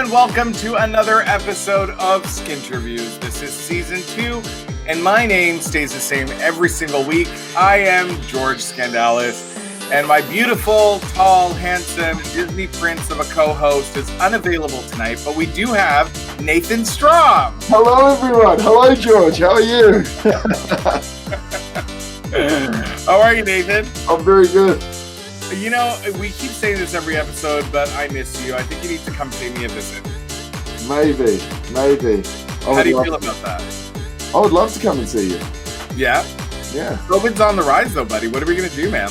and welcome to another episode of Skinterviews. This is season 2, and my name stays the same every single week. I am George Skandalis, and my beautiful, tall, handsome Disney prince of a co-host is unavailable tonight, but we do have Nathan Strom. Hello, everyone. Hello, George. How are you? How are you, Nathan? I'm very good. You know, we keep saying this every episode, but I miss you. I think you need to come pay me a visit. Maybe. How do you feel about that? I would love to come and see you. Yeah? Yeah. COVID's on the rise, though, buddy. What are we going to do, man?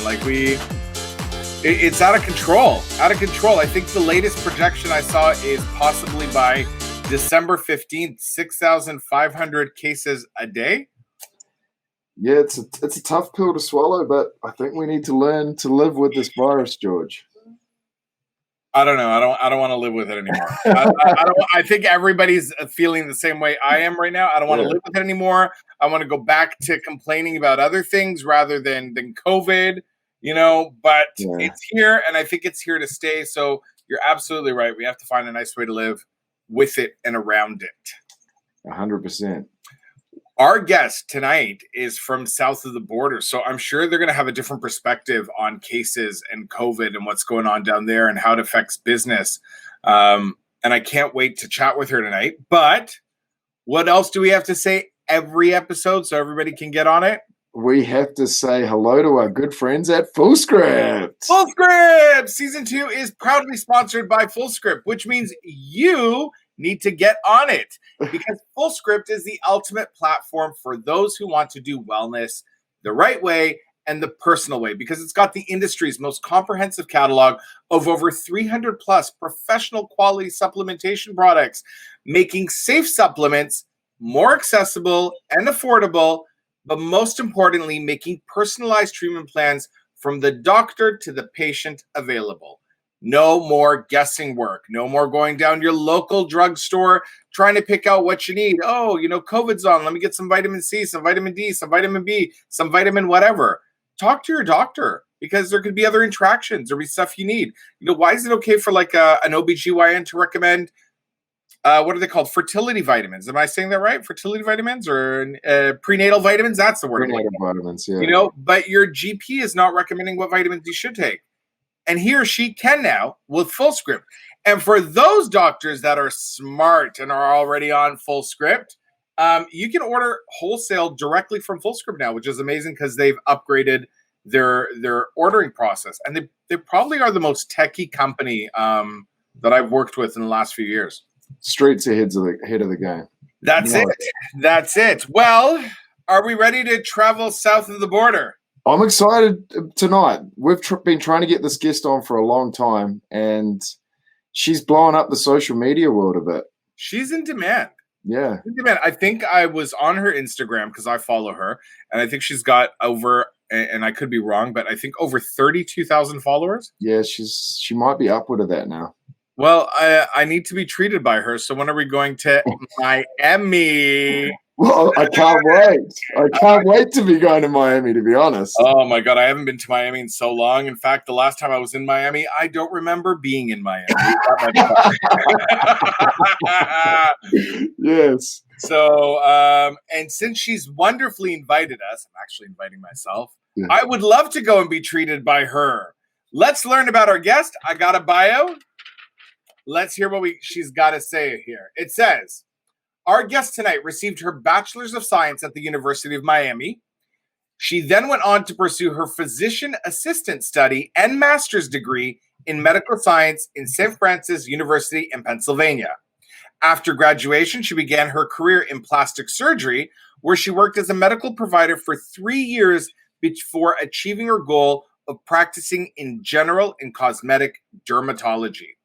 It's out of control. Out of control. I think the latest projection I saw is possibly by December 15th, 6,500 cases a day. Yeah, it's a tough pill to swallow, but I think we need to learn to live with this virus, George. I don't know. I don't want to live with it anymore. I think everybody's feeling the same way I am right now. I don't want to live with it anymore. I want to go back to complaining about other things rather than COVID, you know, but it's here and I think it's here to stay. So you're absolutely right. We have to find a nice way to live with it and around it. 100%. Our guest tonight is from south of the border, so I'm sure they're going to have a different perspective on cases and COVID and what's going on down there and how it affects business. And I can't wait to chat with her tonight. But what else do we have to say every episode so everybody can get on it? We have to say hello to our good friends at FullScript. FullScript! Season 2 is proudly sponsored by FullScript, which means you need to get on it because FullScript is the ultimate platform for those who want to do wellness the right way and the personal way, because it's got the industry's most comprehensive catalog of over 300 plus professional quality supplementation products, making safe supplements more accessible and affordable, but most importantly, making personalized treatment plans from the doctor to the patient available. No more guessing work. No more going down your local drugstore trying to pick out what you need. Oh, you know, COVID's on. Let me get some vitamin C, some vitamin D, some vitamin B, some vitamin whatever. Talk to your doctor because there could be other interactions. There'll be stuff you need. You know, why is it okay for like an OBGYN to recommend, what are they called? Fertility vitamins. Am I saying that right? Fertility vitamins or prenatal vitamins? That's the word. Prenatal vitamins, yeah. You know, but your GP is not recommending what vitamins you should take. And he or she can now with FullScript. And for those doctors that are smart and are already on FullScript, you can order wholesale directly from FullScript now, which is amazing because they've upgraded their ordering process. And they probably are the most techie company that I've worked with in the last few years. Streets ahead of the game. That's it. Well, are we ready to travel south of the border? I'm excited tonight. We've been trying to get this guest on for a long time, and she's blowing up the social media world a bit. She's in demand. Yeah. In demand. I think I was on her Instagram because I follow her, and I think she's got over, and I could be wrong, but I think over 32,000 followers. Yeah, she might be upward of that now. Well, I need to be treated by her, so when are we going to Miami? Well, I can't wait. I can't wait to be going to Miami, to be honest. Oh, my God. I haven't been to Miami in so long. In fact, the last time I was in Miami, I don't remember being in Miami. Yes. So, and since she's wonderfully invited us, I'm actually inviting myself. Yeah. I would love to go and be treated by her. Let's learn about our guest. I got a bio. Let's hear what she's got to say here. It says, our guest tonight received her Bachelor's of Science at the University of Miami. She then went on to pursue her physician assistant study and master's degree in medical science in St. Francis University in Pennsylvania. After graduation, she began her career in plastic surgery, where she worked as a medical provider for 3 years before achieving her goal of practicing in general and cosmetic dermatology.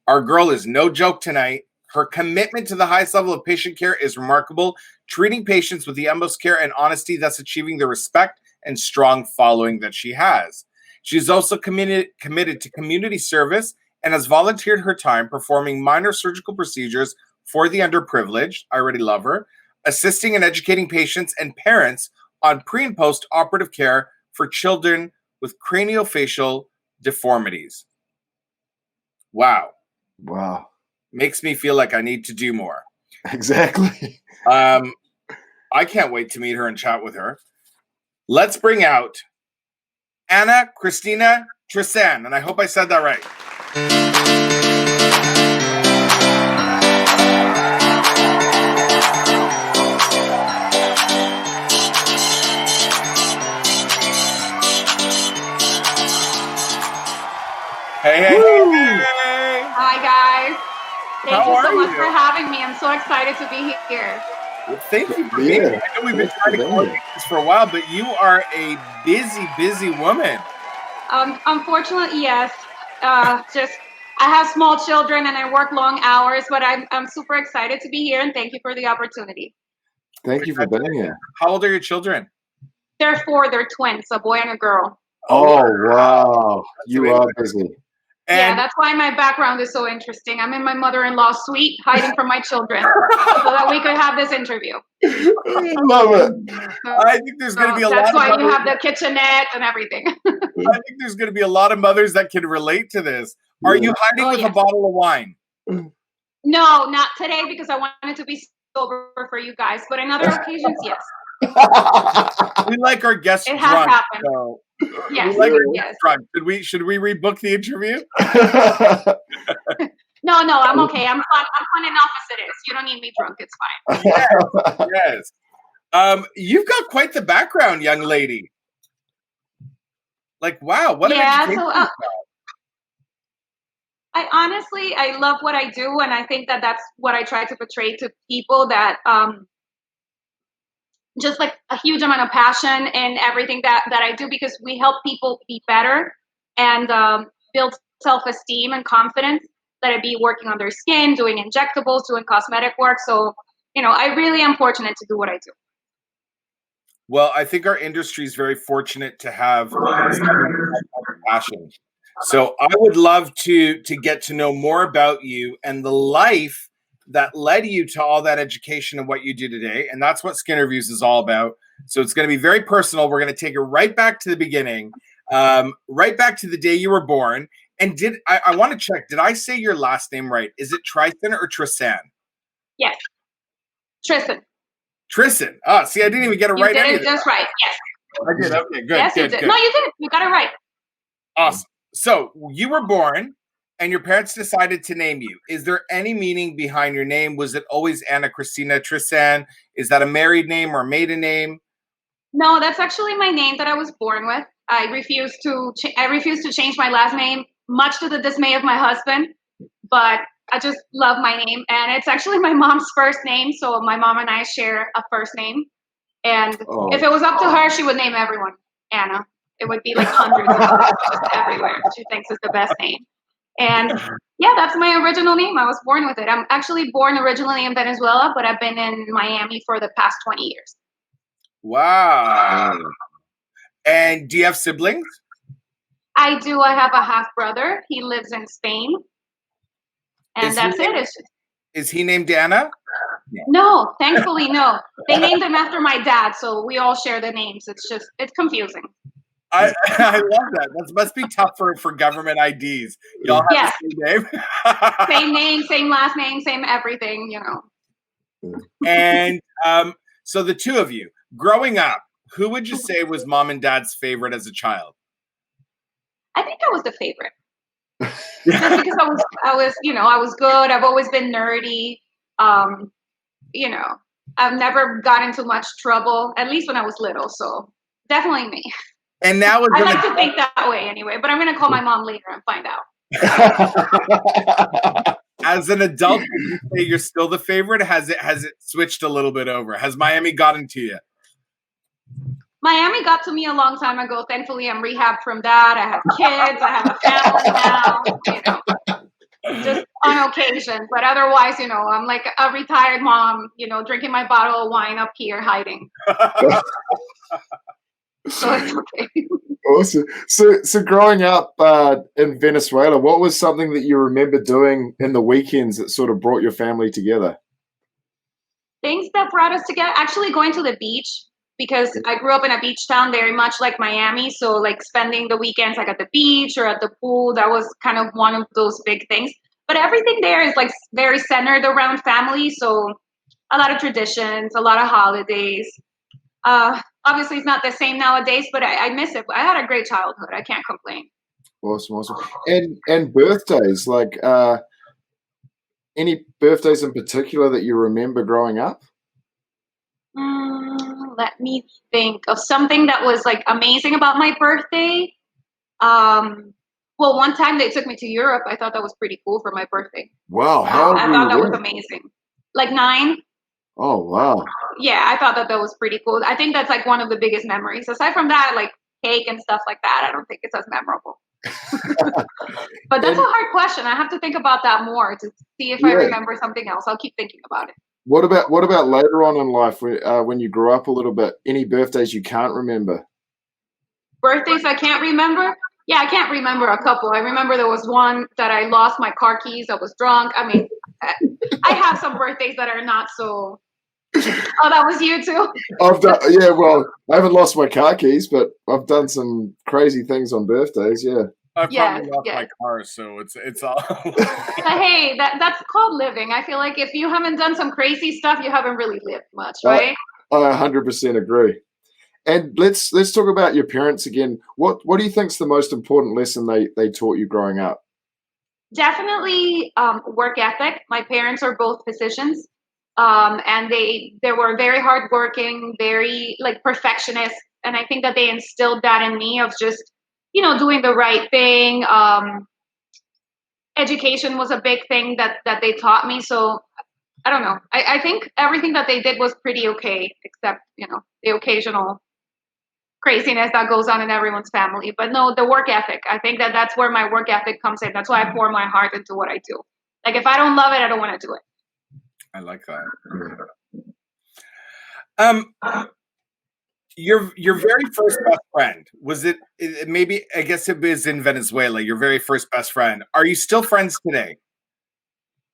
Our girl is no joke tonight. Her commitment to the highest level of patient care is remarkable, treating patients with the utmost care and honesty, thus achieving the respect and strong following that she has. She is also committed to community service and has volunteered her time performing minor surgical procedures for the underprivileged. I already love her. Assisting and educating patients and parents on pre- and post-operative care for children with craniofacial deformities. Wow. makes me feel like I need to do more. Exactly. I can't wait to meet her and chat with her. Let's bring out Cristina Trisan, and I hope I said that right. Hey. Hi, guys. Thank How you so are much you? for having me. I'm so excited to be here. Well, thank you for being here. I know we've been trying to coordinate this for a while, but you are a busy woman. Unfortunately, yes. Just I have small children and I work long hours, but I'm super excited to be here and thank you for the opportunity. Thank you for being here. How old are your children? They're 4. They're twins, a boy and a girl. Oh, wow. You are busy. Yeah, that's why my background is so interesting. I'm in my mother-in-law's suite hiding from my children so that we could have this interview. I love it. I think there's going to be a lot of That's why mothers. you have the kitchenette and everything. I think there's going to be a lot of mothers that can relate to this. Are you hiding with a bottle of wine? No, not today because I wanted to be sober for you guys, but in other occasions, yes. We like our guests It drunk. has happened. So Yes, we like our yes. guests drunk. Should we rebook the interview? No, I'm okay. I'm fun enough as it is. You don't need me drunk. It's fine. Yes. You've got quite the background, young lady. Like, wow, what an education. So, I love what I do, and I think that that's what I try to portray to people, that just like a huge amount of passion in everything that I do, because we help people be better and build self-esteem and confidence, that I be working on their skin, doing injectables, doing cosmetic work. So, I really am fortunate to do what I do. Well, I think our industry is very fortunate to have passion. So I would love to get to know more about you and the life that led you to all that education and what you do today. And that's what Skinterviews is all about. So it's going to be very personal. We're going to take it right back to the beginning, right back to the day you were born. And I want to check, did I say your last name right? Is it Trisan or Trisan? Yes. Trisan. Trisan. Oh, see, I didn't even get it right. You did it just right. Yes. I did. Okay, good. Yes, you did. No, you did. You got it right. Awesome. So you were born and your parents decided to name you. Is there any meaning behind your name? Was it always Cristina Trisan? Is that a married name or a maiden name? No, that's actually my name that I was born with. I refuse to change my last name, much to the dismay of my husband, but I just love my name. And it's actually my mom's first name. So my mom and I share a first name. And if it was up to her, she would name everyone Anna. It would be like hundreds of them just everywhere. She thinks it's the best name. And yeah, that's my original name. I was born with it. I'm actually born originally in Venezuela, but I've been in Miami for the past 20 years. Wow. And do you have siblings? I do. I have a half brother. He lives in Spain. And that's it. Is he named Anna? No, thankfully, no. They named him after my dad, so we all share the names. It's confusing. I love that. That must be tough for government IDs. Y'all have the same name? Same name, same last name, same everything, And so the two of you, growing up, who would you say was mom and dad's favorite as a child? I think I was the favorite. Just because I was good. I've always been nerdy. I've never got into much trouble, at least when I was little. So definitely me. And now I like to think that way anyway, but I'm going to call my mom later and find out. As an adult, would you say you're still the favorite? Has it switched a little bit over? Has Miami gotten to you? Miami got to me a long time ago. Thankfully, I'm rehabbed from that. I have kids. I have a family now. Just on occasion, but otherwise, I'm like a retired mom. Drinking my bottle of wine up here, hiding. So it's okay. Awesome. So growing up in Venezuela, what was something that you remember doing in the weekends that sort of brought your family together? Things that brought us together, actually going to the beach, because I grew up in a beach town very much like Miami. So like spending the weekends like at the beach or at the pool, that was kind of one of those big things. But everything there is like very centered around family. So a lot of traditions, a lot of holidays. Obviously, it's not the same nowadays, but I miss it. I had a great childhood. I can't complain. Awesome. And birthdays, like any birthdays in particular that you remember growing up? Let me think of something that was like amazing about my birthday. Well, one time they took me to Europe. I thought that was pretty cool for my birthday. Wow, how old I were thought you that was then? amazing. Like 9. Oh, wow. Yeah, I thought that was pretty cool. I think that's like one of the biggest memories. Aside from that, like cake and stuff like that, I don't think it's as memorable. But that's And a hard question. I have to think about that more to see if I yeah, remember something else. I'll keep thinking about it. what about later on in life when you grew up a little bit? Any birthdays you can't remember? Birthdays I can't remember. Yeah, I can't remember a couple. I remember there was one that I lost my car keys. I was drunk. I mean, I have some birthdays that are not so. Oh, that was you too. I've done, yeah. Well, I haven't lost my car keys, but I've done some crazy things on birthdays. Yeah. I've Yes, probably lost yes. my car, so it's all. But hey, that's called living. I feel like if you haven't done some crazy stuff, you haven't really lived much, I right? 100% agree. And let's talk about your parents again. What do you think's the most important lesson they taught you growing up? Definitely work ethic. My parents are both physicians, and they were very hardworking, very like perfectionist, and I think that they instilled that in me of just doing the right thing. Education was a big thing that they taught me. So I don't know. I think everything that they did was pretty okay, except the occasional craziness that goes on in everyone's family. But no, the work ethic. I think that that's where my work ethic comes in. That's why I pour my heart into what I do. Like if I don't love it, I don't want to do it. I like that. Your very first best friend, was it maybe, I guess it was in Venezuela, your very first best friend. Are you still friends today?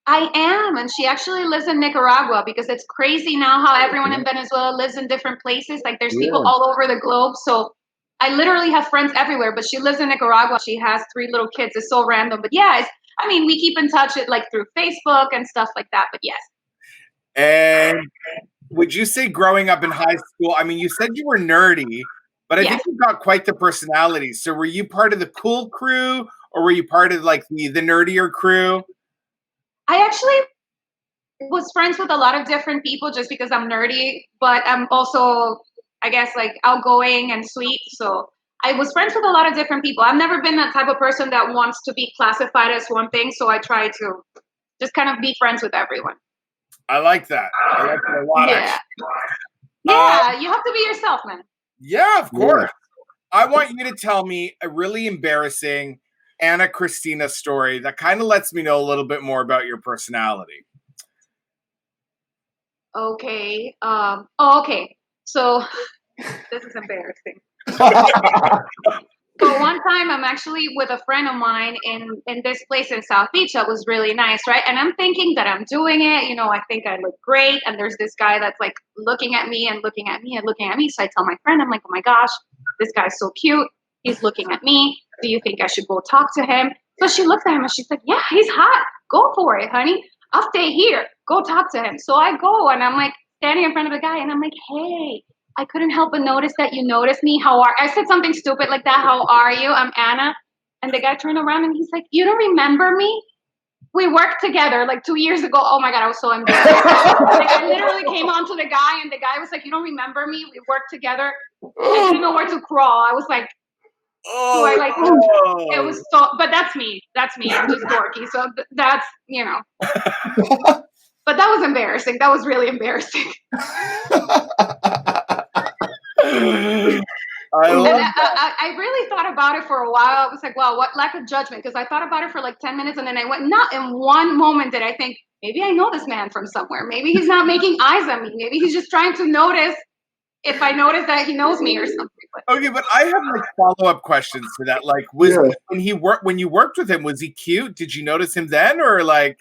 I am, and she actually lives in Nicaragua because it's crazy now how everyone in Venezuela lives in different places. Like there's people Yeah. all over the globe. So I literally have friends everywhere, but she lives in Nicaragua. She has 3 little kids. It's so random. But yeah, I mean, we keep in touch like through Facebook and stuff like that. But yes. And would you say growing up in high school, I mean, you said you were nerdy, but I think you got quite the personality. So were you part of the cool crew, or were you part of like the nerdier crew? I actually was friends with a lot of different people just because I'm nerdy, but I'm also, I guess, like outgoing and sweet. So I was friends with a lot of different people. I've never been that type of person that wants to be classified as one thing. So I try to just kind of be friends with everyone. I like that. I like that a lot, Yeah. actually. Yeah, you have to be yourself, man. Yeah, of course. I want you to tell me a really embarrassing Anna Cristina story that kind of lets me know a little bit more about your personality. Okay. Okay. So this is embarrassing. So one time I'm actually with a friend of mine in this place in South Beach that was really nice, right? And I'm thinking that I'm doing it, I think I look great. And there's this guy that's like looking at me and looking at me and looking at me. So I tell my friend, I'm like, oh my gosh, this guy's so cute. He's looking at me. Do you think I should go talk to him? So she looks at him and she's like, yeah, he's hot. Go for it, honey. I'll stay here. Go talk to him. So I go and I'm like standing in front of the guy and I'm like, hey, I couldn't help but notice that you noticed me. I said something stupid like that. How are you? I'm Anna. And the guy turned around and he's like, you don't remember me? We worked together like 2 years ago. Oh my God, I was so embarrassed. Like I literally came on to the guy and the guy was like, you don't remember me? We worked together. I didn't know where to crawl. I was like, it was so, but that's me. That's me. I'm just dorky. So that's, but that was embarrassing. That was really embarrassing. I really thought about it for a while. I was like, wow, what lack of judgment. Because I thought about it for like 10 minutes and then I went, not in one moment did I think, maybe I know this man from somewhere. Maybe he's not making eyes at me. Maybe he's just trying to notice if I notice that he knows me or something. Okay, but I have like follow-up questions to that. Like, when you worked with him, was he cute? Did you notice him then, or like?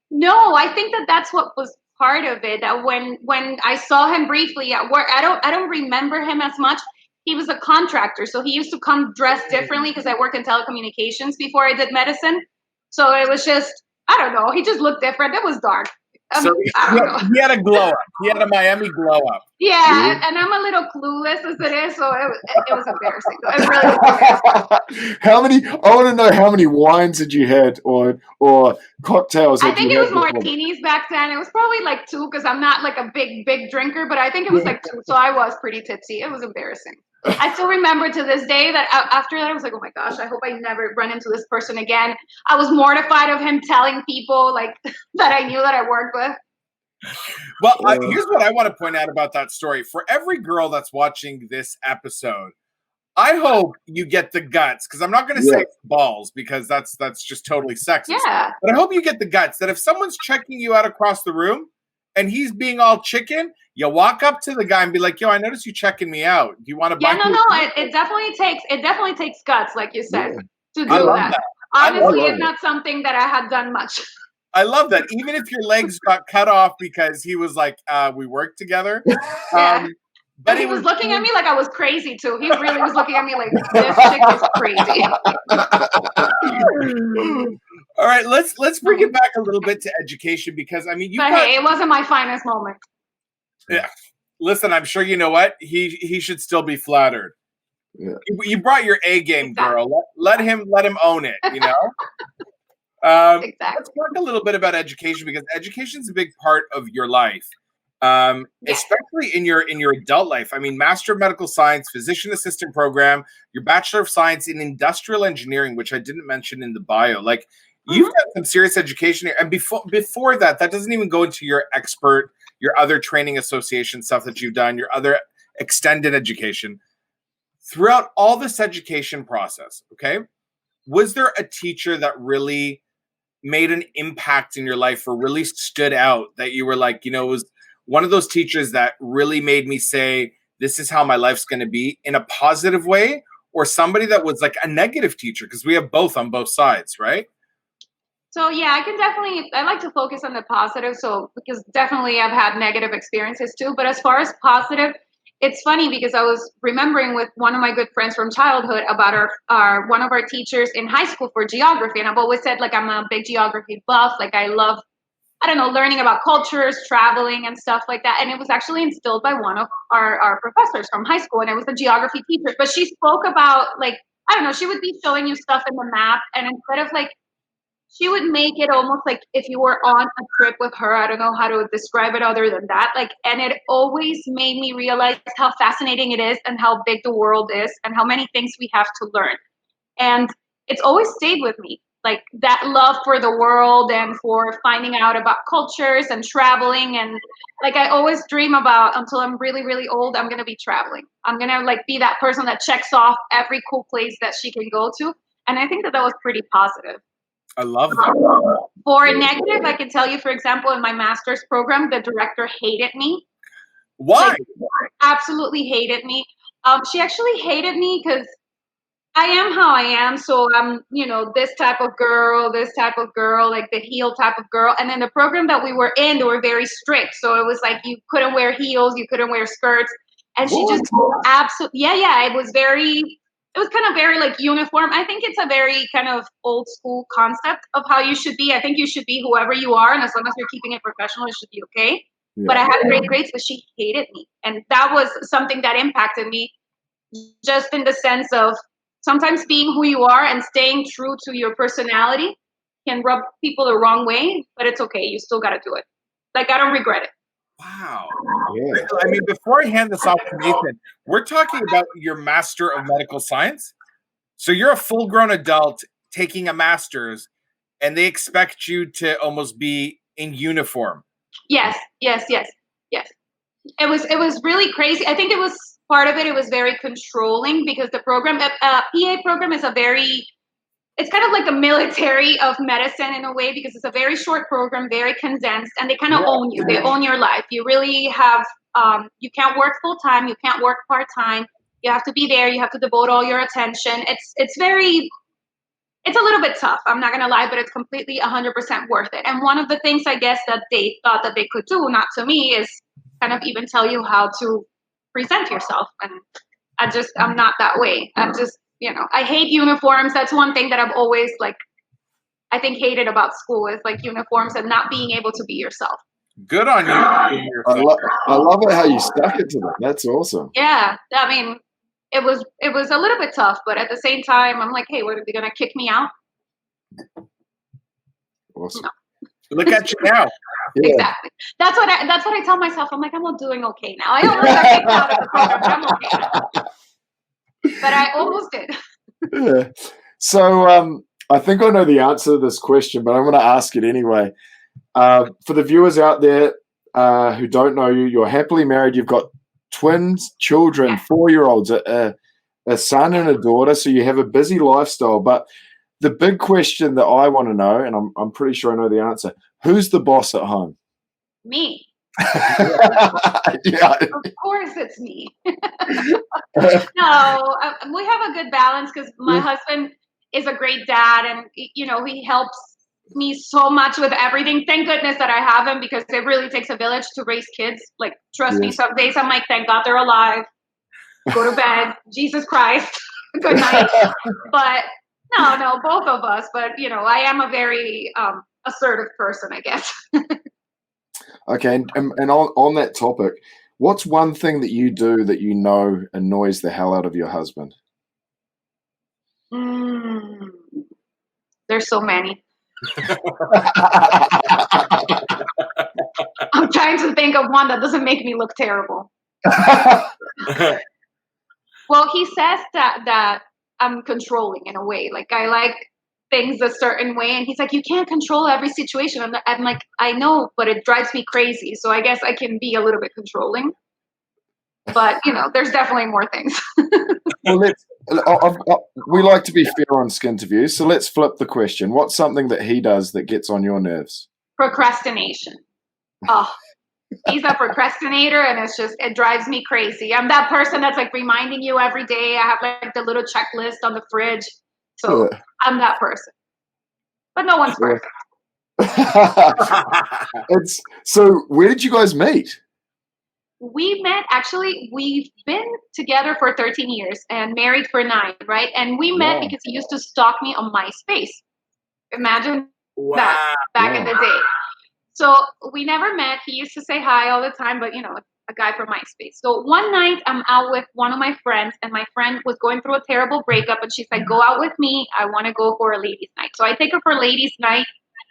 No, I think that's what was part of it. That when I saw him briefly at work, I don't remember him as much. He was a contractor, so he used to come dressed differently because I worked in telecommunications before I did medicine. So it was just I don't know. He just looked different. It was dark. So I don't know. he had a glow up. He had a Miami glow up. Yeah, and I'm a little clueless as it is, so it was embarrassing. It really was embarrassing. How many? I want to know how many wines had you had, or cocktails I had think you it had was before? martinis back then. It was probably like 2 because I'm not like a big drinker, but I think it was like 2. So I was pretty tipsy. It was embarrassing. I still remember to this day that after that, I was like, oh my gosh, I hope I never run into this person again. I was mortified of him telling people like that I knew that I worked with. Well, here's what I want to point out about that story. For every girl that's watching this episode, I hope you get the guts, because I'm not going to say balls, because that's just totally sexist. Yeah. But I hope you get the guts that if someone's checking you out across the room and he's being all chicken, you walk up to the guy and be like, "Yo, I noticed you checking me out. Do you want to buy?" Yeah, no. It definitely takes guts, like you said, to do that. I love Honestly, it's not something that I had done much. I love that. Even if your legs got cut off because he was like, we worked together. Yeah. But he was looking at me like I was crazy too. He really was looking at me like, this chick is crazy. All right, let's bring it back a little bit to education, because I mean, hey, it wasn't my finest moment. Yeah. Listen, I'm sure you know what? He should still be flattered. Yeah. You brought your A game, girl. Let him own it, you know? Exactly. Let's talk a little bit about education, because education is a big part of your life, especially in your adult life. I mean, Master of Medical Science, Physician Assistant Program, your Bachelor of Science in Industrial Engineering, which I didn't mention in the bio. Like, you've got some serious education here. And before that doesn't even go into your expert, your other training association stuff that you've done, your other extended education. Throughout all this education process, okay, was there a teacher that really made an impact in your life or really stood out that you were like, you know, it was one of those teachers that really made me say, this is how my life's going to be, in a positive way, or somebody that was like a negative teacher? Because we have both on both sides, right? So yeah, I like to focus on the positive. So because definitely I've had negative experiences too. But as far as positive, it's funny because I was remembering with one of my good friends from childhood about our one of our teachers in high school for geography. And I've always said, like, I'm a big geography buff. Like, I love, I don't know, learning about cultures, traveling and stuff like that. And it was actually instilled by one of our professors from high school. And it was a geography teacher. But she spoke about, like, I don't know, she would be showing you stuff in the map. And instead of like, she would make it almost like if you were on a trip with her. I don't know how to describe it other than that. Like, and it always made me realize how fascinating it is and how big the world is and how many things we have to learn. And it's always stayed with me, like that love for the world and for finding out about cultures and traveling. And like, I always dream about, until I'm really, really old, I'm going to be traveling. I'm going to like be that person that checks off every cool place that she can go to. And I think that was pretty positive. I love that. For negative, I can tell you, for example, in my master's program, the director hated me. Why? Like, absolutely hated me. She actually hated me because I am how I am. So I'm, you know, this type of girl, like the heel type of girl. And then the program that we were in, they were very strict. So it was like you couldn't wear heels, you couldn't wear skirts. And she just absolutely, it was kind of very like uniform. I think it's a very kind of old school concept of how you should be. I think you should be whoever you are. And as long as you're keeping it professional, it should be okay. Yeah. But I had great grades, but she hated me. And that was something that impacted me, just in the sense of sometimes being who you are and staying true to your personality can rub people the wrong way, but it's okay. You still got to do it. Like, I don't regret it. Wow. Yeah. I mean, before I hand this off to Nathan, we're talking about your Master of Medical Science. So you're a full-grown adult taking a master's, and they expect you to almost be in uniform. Yes. It was really crazy. I think it was part of it. It was very controlling because the program, PA program, is it's kind of like a military of medicine in a way, because it's a very short program, very condensed, and they kind of own you. They own your life. You really have, you can't work full time. You can't work part time. You have to be there. You have to devote all your attention. It's a little bit tough. I'm not going to lie, but it's completely 100% worth it. And one of the things I guess that they thought that they could do, not to me, is kind of even tell you how to present yourself. And I'm not that way. I'm just, you know, I hate uniforms. That's one thing that I've always like I think hated about school is like uniforms and not being able to be yourself. Good on you. I love it how you stuck it to them. That's awesome. Yeah, I mean, it was a little bit tough, but at the same time, I'm like, hey, what are they gonna kick me out? Awesome. No. Look at you now. Yeah. Exactly. That's what I tell myself. I'm like, I'm doing okay now. I almost got kicked out of the program, but I'm okay now. But I almost did. Yeah. So I think I know the answer to this question, but I'm going to ask it anyway. For the viewers out there who don't know you, you're happily married. You've got twins, children, 4-year-olds, a son and a daughter. So you have a busy lifestyle. But the big question that I want to know, and I'm pretty sure I know the answer, who's the boss at home? Me. Yeah. Of course it's me. No, we have a good balance because my husband is a great dad, and he helps me so much with everything. Thank goodness that I have him, because it really takes a village to raise kids. Like, trust me, some days I'm like, thank God they're alive. Go to bed. Jesus Christ. Good night. But no, both of us. But I am a very assertive person, I guess. Okay, and on that topic, what's one thing that you do that you know annoys the hell out of your husband? There's so many. I'm trying to think of one that doesn't make me look terrible. Well, he says that I'm controlling in a way. Like, I like things a certain way, and he's like, you can't control every situation. I'm like, I know, but it drives me crazy. So I guess I can be a little bit controlling. But there's definitely more things. Well, we like to be fair on Skinterviews, so let's flip the question. What's something that he does that gets on your nerves? Procrastination. Oh, he's a procrastinator, and it drives me crazy. I'm that person that's like reminding you every day. I have like the little checklist on the fridge. So I'm that person. But no one's perfect. So where did you guys meet? We met, actually, we've been together for 13 years and married for 9, right? And we met because he used to stalk me on MySpace. Imagine that back in the day. So we never met. He used to say hi all the time, but a guy from MySpace. So one night I'm out with one of my friends, and my friend was going through a terrible breakup, and she's like, go out with me. I want to go for a ladies' night. So I take her for ladies' night.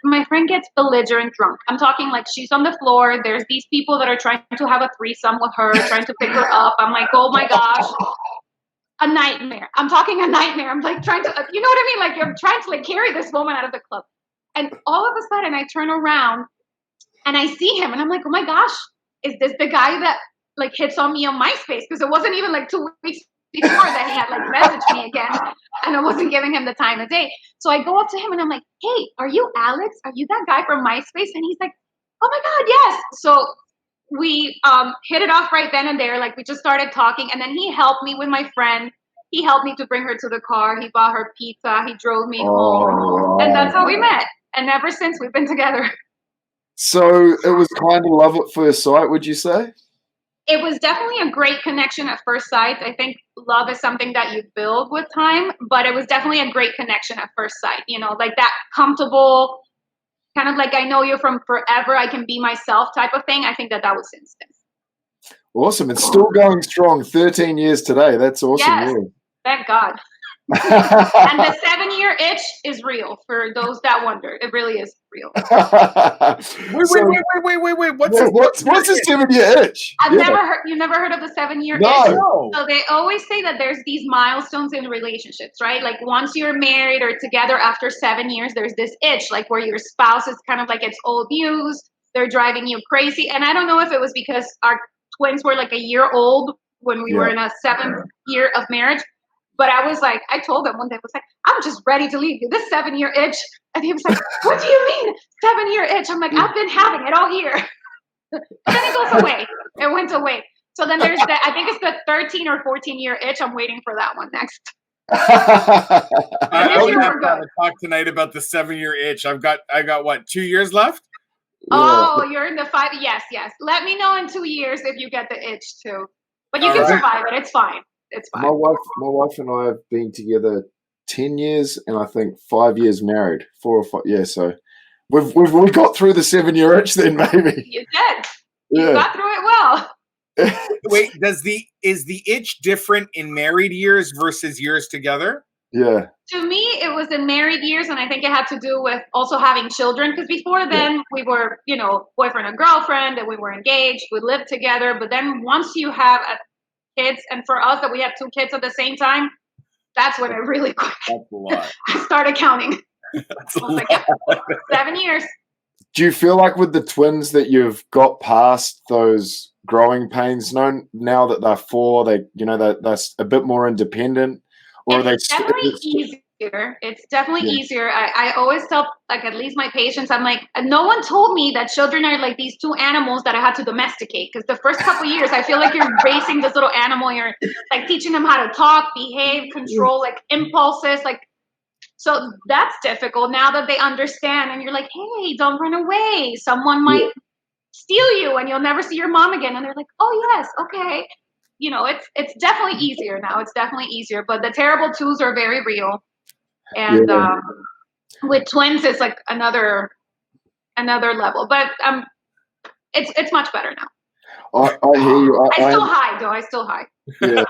My friend gets belligerent drunk. I'm talking like she's on the floor. There's these people that are trying to have a threesome with her, trying to pick her up. I'm like, oh my gosh, a nightmare. I'm talking a nightmare. I'm like trying to, you know what I mean? Like, you're trying to like carry this woman out of the club. And all of a sudden I turn around and I see him, and I'm like, oh my gosh, is this the guy that like hits on me on MySpace? Because it wasn't even like 2 weeks before that he had like messaged me again, and I wasn't giving him the time of day. So I go up to him and I'm like, hey, are you Alex? Are you that guy from MySpace? And he's like, oh my God, yes. So we hit it off right then and there. Like, we just started talking, and then he helped me with my friend. He helped me to bring her to the car. He bought her pizza. He drove me home. And that's how we met. And ever since, we've been together. So it was kind of love at first sight, would you say? It was definitely a great connection at first sight. I think love is something that you build with time, but it was definitely a great connection at first sight. Like that comfortable, kind of like, I know you from forever, I can be myself type of thing. I think that was instant. Awesome. It's still going strong. 13 years today. That's awesome. Yes, yeah. Thank God. And the 7-year itch is real, for those that wonder. It really is real. Wait. What's a 7-year itch? You never heard of the 7-year itch? No. So they always say that there's these milestones in relationships, right? Like, once you're married or together after 7 years, there's this itch, like where your spouse is kind of like, it's old news. They're driving you crazy. And I don't know if it was because our twins were like a year old when we were in a 7th year of marriage. But I was like, I told him one day, I was like, I'm just ready to leave you. This 7-year itch. And he was like, what do you mean 7-year itch? I'm like, I've been having it all year. But then it goes away. It went away. So then there's I think it's the 13 or 14-year itch. I'm waiting for that one next. I don't have to talk tonight about the 7-year itch. I got what, 2 years left? Oh, you're in the 5. Yes. Let me know in 2 years if you get the itch too. But you can survive it. It's fine. It's fine. My wife and I have been together 10 years and I think 5 years married, 4 or 5. Yeah, so we got through the 7-year itch then, maybe. You did. You got through it well. Wait, is the itch different in married years versus years together? Yeah. To me, it was in married years, and I think it had to do with also having children. Because before then, we were, boyfriend and girlfriend, and we were engaged, we lived together. But then once you have kids, and for us that we had 2 kids at the same time, that's when it really quick. That's a lot. I started counting. That's a I was like, lot. 7 years. Do you feel like with the twins that you've got past those growing pains now that they're 4, they're a bit more independent? Or it's definitely easier. It's definitely easier. I always tell, like, at least my patients, I'm like, no one told me that children are like these 2 animals that I had to domesticate. Because the first couple years, I feel like you're raising this little animal. You're like teaching them how to talk, behave, control, like impulses. Like, so that's difficult now that they understand. And you're like, hey, don't run away. Someone might steal you and you'll never see your mom again. And they're like, oh, yes, okay. It's definitely easier now. It's definitely easier, but the terrible twos are very real. And with twins, it's like another level. But it's much better now. I hear you. I still hide, though. I still hide. Yeah.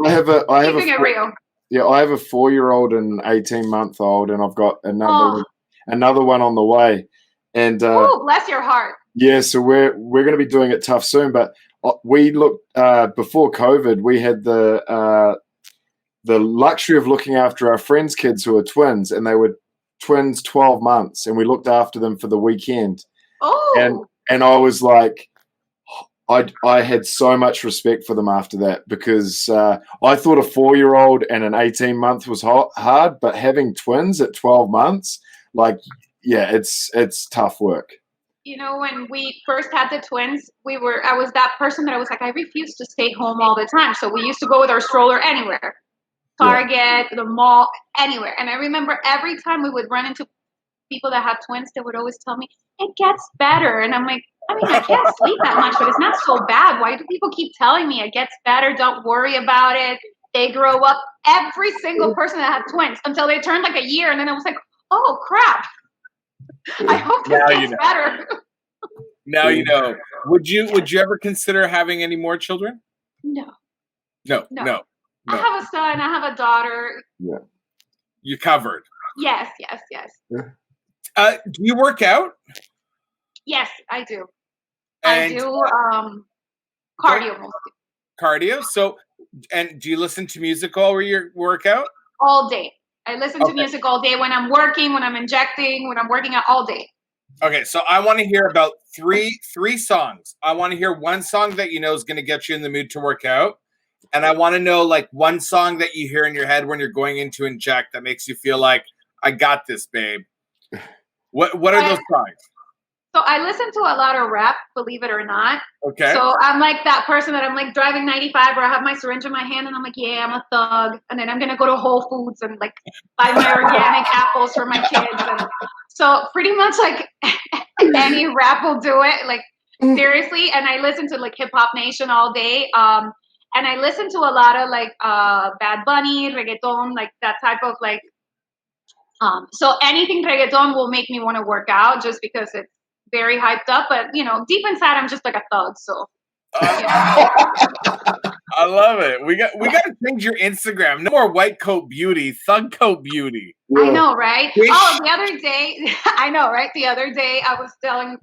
I have Keeping it real. Yeah, I have a 4-year-old and an 18-month-old, and I've got another one on the way. And bless your heart. Yeah, so we're going to be doing it tough soon, but we looked before COVID. We had the luxury of looking after our friends' kids who are twins, and they were twins 12 months, and we looked after them for the weekend. Oh, and I was like, I had so much respect for them after that, because I thought a 4-year-old and an 18-month was hard, but having twins at 12 months, it's tough work. When we first had the twins, I was that person that I was like, I refuse to stay home all the time. So we used to go with our stroller anywhere, Target, the mall, anywhere. And I remember every time we would run into people that had twins, they would always tell me, it gets better. And I'm like, I can't sleep that much, but it's not so bad. Why do people keep telling me it gets better? Don't worry about it. They grow up. Every single person that had twins until they turned like a year. And then I was like, oh, crap. I hope this gets better. Now you know. Would you ever consider having any more children? No. No. I have a son. I have a daughter. Yeah. You covered. Yes. Do you work out? Yes, I do. And, I do cardio mostly. Cardio? So, and do you listen to music while you work out? All day. I listen to music all day when I'm working, when I'm injecting, when I'm working out, all day. Okay, so I want to hear about three songs. I want to hear one song that you know is going to get you in the mood to work out. And I want to know like one song that you hear in your head when you're going in to inject that makes you feel like, I got this, babe. What are those songs? So I listen to a lot of rap, believe it or not. Okay. So I'm like that person that I'm like driving 95 where I have my syringe in my hand and I'm like, yeah, I'm a thug. And then I'm going to go to Whole Foods and like buy my organic apples for my kids. And so pretty much like any rap will do it. Like seriously. And I listen to like Hip Hop Nation all day. And I listen to a lot of like Bad Bunny, reggaeton, like that type of like. So anything reggaeton will make me want to work out just because it's very hyped up, but deep inside I'm just like a thug. So I love it. We got to change your Instagram. No more white coat beauty, thug coat beauty. Yeah. I know, right? Oh, the other day, I know, right? The other day I was telling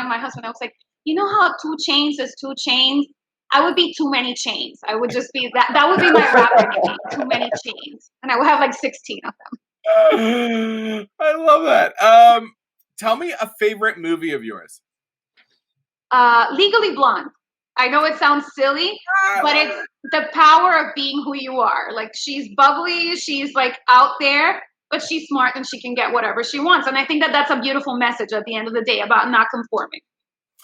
my husband, I was like, you know how 2 Chainz is 2 Chainz? I would be too many chains. I would just be that would be my rapper name, Too Many Chains. And I would have like 16 of them. I love that. Tell me a favorite movie of yours. Legally Blonde. I know it sounds silly, but it's the power of being who you are. Like she's bubbly, she's like out there, but she's smart and she can get whatever she wants. And I think that that's a beautiful message at the end of the day about not conforming.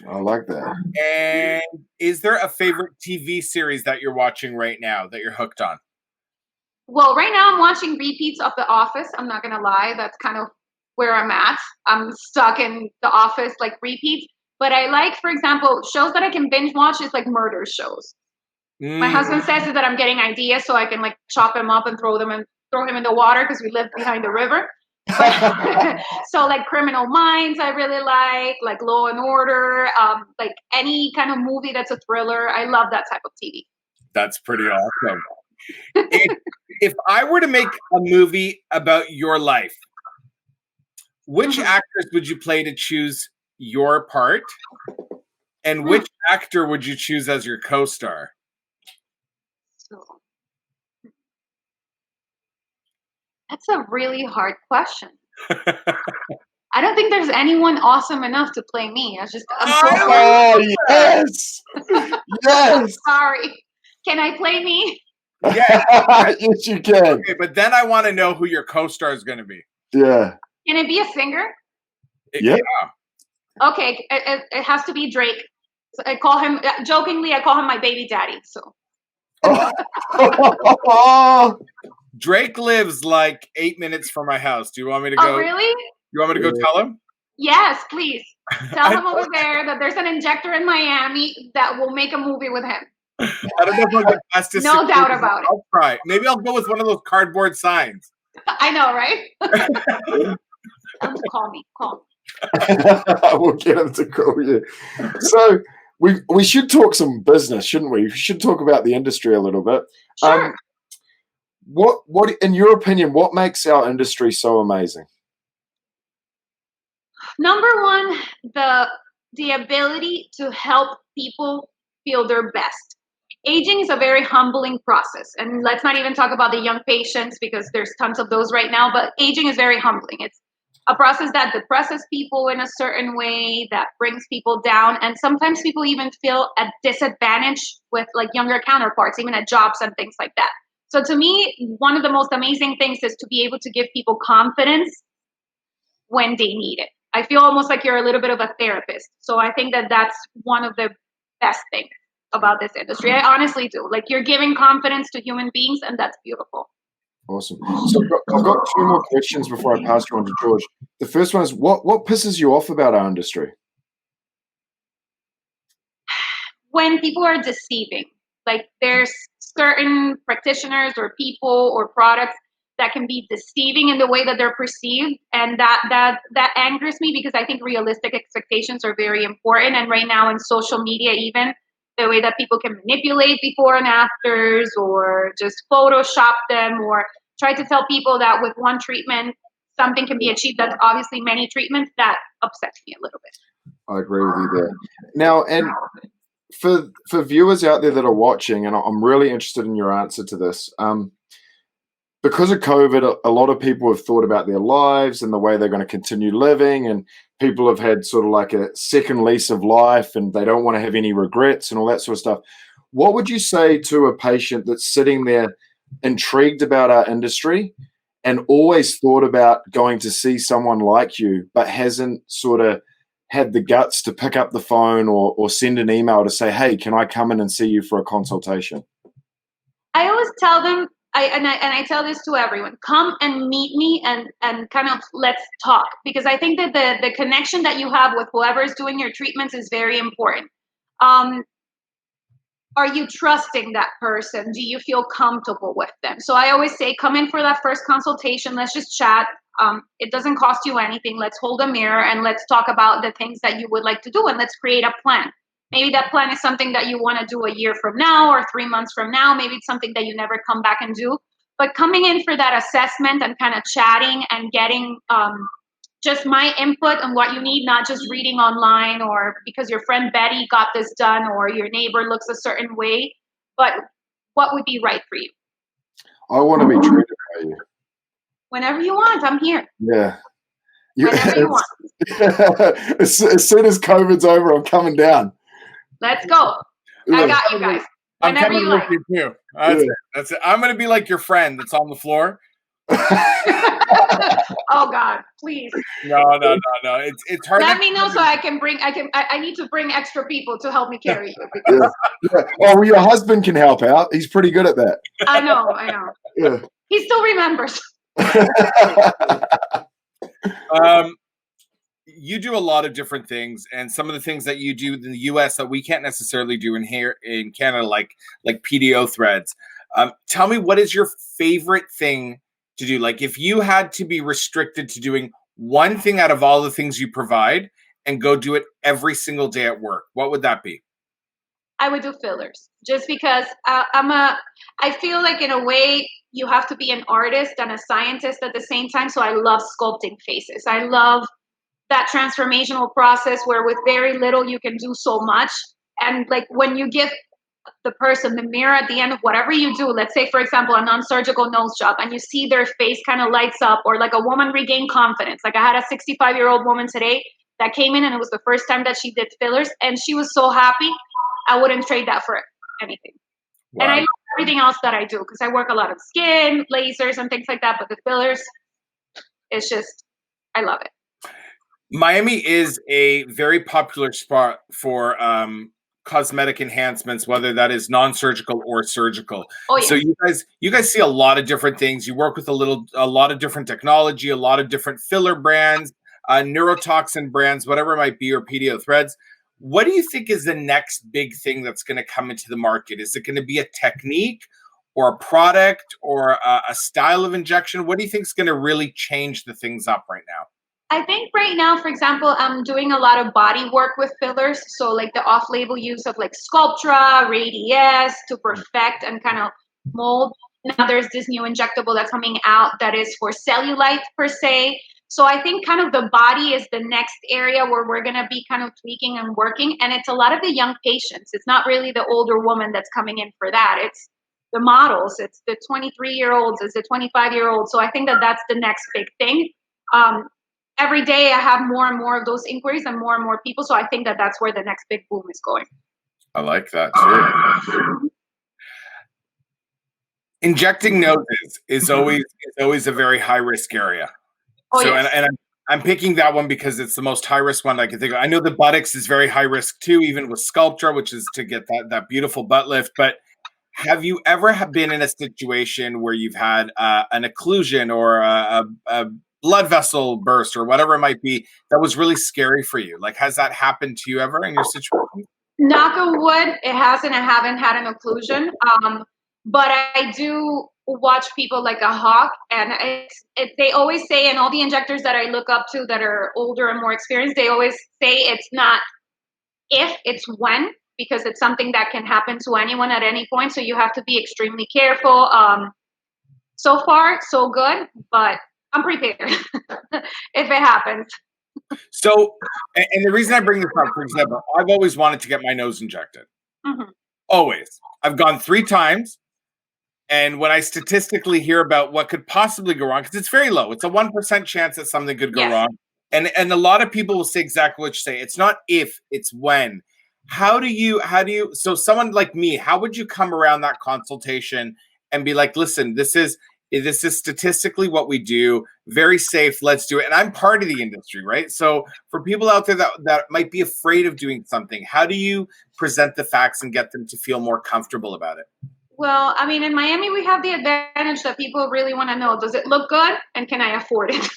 I like that. And is there a favorite TV series that you're watching right now that you're hooked on? Well, right now I'm watching repeats of The Office. I'm not going to lie. That's kind of where I'm at. I'm stuck in The Office, like repeats. But I like, for example, shows that I can binge watch is like murder shows. My husband says that I'm getting ideas so I can like chop him up and throw him in the water because we live behind the river. But, so like Criminal Minds, I really like Law and Order, like any kind of movie that's a thriller. I love that type of TV. That's pretty awesome. If I were to make a movie about your life, which actress would you play to choose your part? And which actor would you choose as your co-star? So, that's a really hard question. I don't think there's anyone awesome enough to play me. Yes. Yes. Sorry. Can I play me? Yeah. Yes, you can. Okay, but then I want to know who your co-star is going to be. Yeah. Can it be a singer? Yeah. Okay, it has to be Drake. So I call him jokingly. I call him my baby daddy. So. Drake lives like 8 minutes from my house. Do you want me to go? Oh, really? You want me to go tell him? Yes, please. Tell him over there that there's an injector in Miami that will make a movie with him. I don't know if I'll get past this. No doubt about it. I'll try. Maybe I'll go with one of those cardboard signs. I know, right? Call me. We'll get him to call you. So we should talk some business, shouldn't we? We should talk about the industry a little bit. Sure. What in your opinion, what makes our industry so amazing? Number one, the ability to help people feel their best. Aging is a very humbling process. And let's not even talk about the young patients because there's tons of those right now, but aging is very humbling. It's a process that depresses people in a certain way, that brings people down. And sometimes people even feel at disadvantage with like younger counterparts, even at jobs and things like that. So to me, one of the most amazing things is to be able to give people confidence when they need it. I feel almost like you're a little bit of a therapist. So I think that that's one of the best things about this industry. I honestly do. Like you're giving confidence to human beings, and that's beautiful. Awesome. So I've got two more questions before I pass you on to George. The first one is what pisses you off about our industry? When people are deceiving, like there's certain practitioners or people or products that can be deceiving in the way that they're perceived, and that angers me because I think realistic expectations are very important. And right now in social media, even the way that people can manipulate before and afters, or just Photoshop them, or try to tell people that with one treatment something can be achieved. That's obviously many treatments. That upsets me a little bit. I agree with you there. Now, and for viewers out there that are watching, and I'm really interested in your answer to this. Because of COVID, a lot of people have thought about their lives and the way they're going to continue living, and people have had sort of like a second lease of life and they don't want to have any regrets and all that sort of stuff. What would you say to a patient that's sitting there intrigued about our industry and always thought about going to see someone like you, but hasn't sort of had the guts to pick up the phone or send an email to say, hey, can I come in and see you for a consultation? I always tell them, I tell this to everyone, come and meet me and kind of let's talk, because I think that the connection that you have with whoever is doing your treatments is very important. Are you trusting that person? Do you feel comfortable with them? So I always say, come in for that first consultation. Let's just chat. It doesn't cost you anything. Let's hold a mirror and let's talk about the things that you would like to do, and let's create a plan. Maybe that plan is something that you want to do a year from now or 3 months from now. Maybe it's something that you never come back and do. But coming in for that assessment and kind of chatting and getting just my input on what you need, not just reading online or because your friend Betty got this done or your neighbor looks a certain way, but what would be right for you? I want to be treated by you. Whenever you want, I'm here. Yeah. Whenever you want. As soon as COVID's over, I'm coming down. Let's go. I got you guys. I'm Whenever coming you with like. you too. That's it. I'm going to be like your friend that's on the floor. Oh God, please. No. It's hard. Let me know so I can bring. I need to bring extra people to help me carry you. Because Yeah. Oh, well, your husband can help out. He's pretty good at that. I know. Yeah. He still remembers. You do a lot of different things, and some of the things that you do in the US that we can't necessarily do in here in Canada, like PDO threads. Tell me, what is your favorite thing to do? Like, if you had to be restricted to doing one thing out of all the things you provide and go do it every single day at work, what would that be? I would do fillers just because I feel like in a way you have to be an artist and a scientist at the same time. So I love sculpting faces. I love that transformational process where with very little you can do so much. And like when you give the person the mirror at the end of whatever you do, let's say for example a non-surgical nose job, and you see their face kind of lights up, or like a woman regain confidence. Like I had a 65-year-old woman today that came in and it was the first time that she did fillers and she was so happy. I wouldn't trade that for anything. Wow. And I love everything else that I do because I work a lot of skin, lasers, and things like that. But the fillers, it's just, I love it. Miami is a very popular spot for cosmetic enhancements, whether that is non-surgical or surgical. Oh, yeah. So you guys see a lot of different things. You work with a lot of different technology, a lot of different filler brands, neurotoxin brands, whatever it might be, or PDO threads. What do you think is the next big thing that's going to come into the market? Is it going to be a technique or a product or a style of injection? What do you think is going to really change the things up right now? I think right now, for example, I'm doing a lot of body work with fillers. So like the off-label use of like Sculptra, Radiesse to perfect and kind of mold. Now there's this new injectable that's coming out that is for cellulite per se. So I think kind of the body is the next area where we're going to be kind of tweaking and working. And it's a lot of the young patients. It's not really the older woman that's coming in for that. It's the models. It's the 23-year-olds. It's the 25-year-olds. So I think that that's the next big thing. Every day I have more and more of those inquiries and more people. So I think that that's where the next big boom is going. I like that too. Injecting noses is always a very high risk area. Oh, so yes. and I'm picking that one because it's the most high risk one I can think of. I know the buttocks is very high risk too, even with Sculptra, which is to get that beautiful butt lift. But have you ever been in a situation where you've had an occlusion or a blood vessel burst or whatever it might be that was really scary for you? Like, has that happened to you ever in your situation? Knock on wood, it hasn't. I haven't had an occlusion. But I do watch people like a hawk, and they always say, and all the injectors that I look up to that are older and more experienced, they always say it's not if, it's when, because it's something that can happen to anyone at any point. So you have to be extremely careful. So far, so good, but I'm prepared if it happens. So, and the reason I bring this up, for example, I've always wanted to get my nose injected. Mm-hmm. Always. I've gone 3 times. And when I statistically hear about what could possibly go wrong, because it's very low, it's a 1% chance that something could go wrong. And a lot of people will say exactly what you say. It's not if, it's when. How do you, so someone like me, how would you come around that consultation and be like, listen, this is statistically what we do, very safe, let's do it. And I'm part of the industry, right? So for people out there that might be afraid of doing something, how do you present the facts and get them to feel more comfortable about it? Well, I mean, in Miami, we have the advantage that people really want to know, does it look good and can I afford it?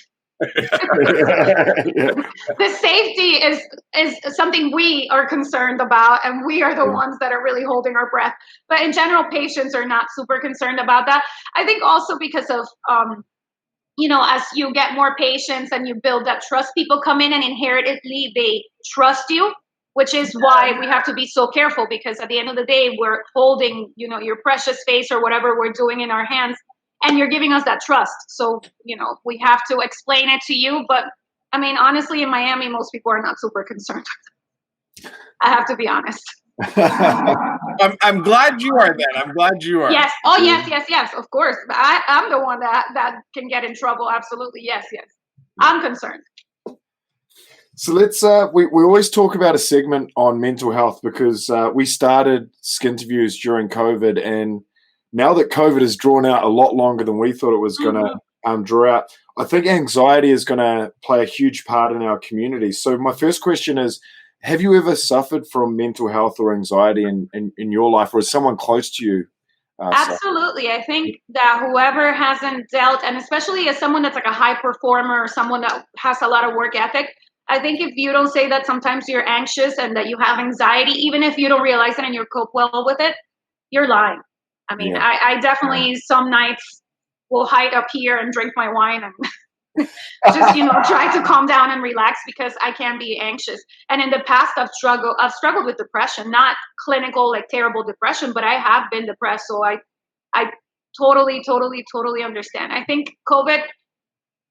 The safety is something we are concerned about, and we are the ones that are really holding our breath. But in general, patients are not super concerned about that. I think also because of, as you get more patients and you build that trust, people come in and inherently they trust you, which is why we have to be so careful, because at the end of the day, we're holding, your precious face or whatever we're doing in our hands, and you're giving us that trust. So, we have to explain it to you. But I mean, honestly, in Miami, most people are not super concerned. I have to be honest. I'm glad you are then. I'm glad you are. Yes. Oh, yes. Of course. I'm the one that can get in trouble. Absolutely. Yes. I'm concerned. So let's, we always talk about a segment on mental health because we started Skinterviews during COVID, and now that COVID has drawn out a lot longer than we thought it was going to draw out, I think anxiety is going to play a huge part in our community. So my first question is, have you ever suffered from mental health or anxiety in your life, or is someone close to you? Absolutely. I think that whoever hasn't dealt, and especially as someone that's like a high performer or someone that has a lot of work ethic, I think if you don't say that sometimes you're anxious and that you have anxiety, even if you don't realize it and you cope well with it, you're lying. I mean, Yeah. I definitely some nights will hide up here and drink my wine and just try to calm down and relax because I can be anxious. And in the past, I've struggled with depression, not clinical like terrible depression, but I have been depressed. So I totally understand. I think COVID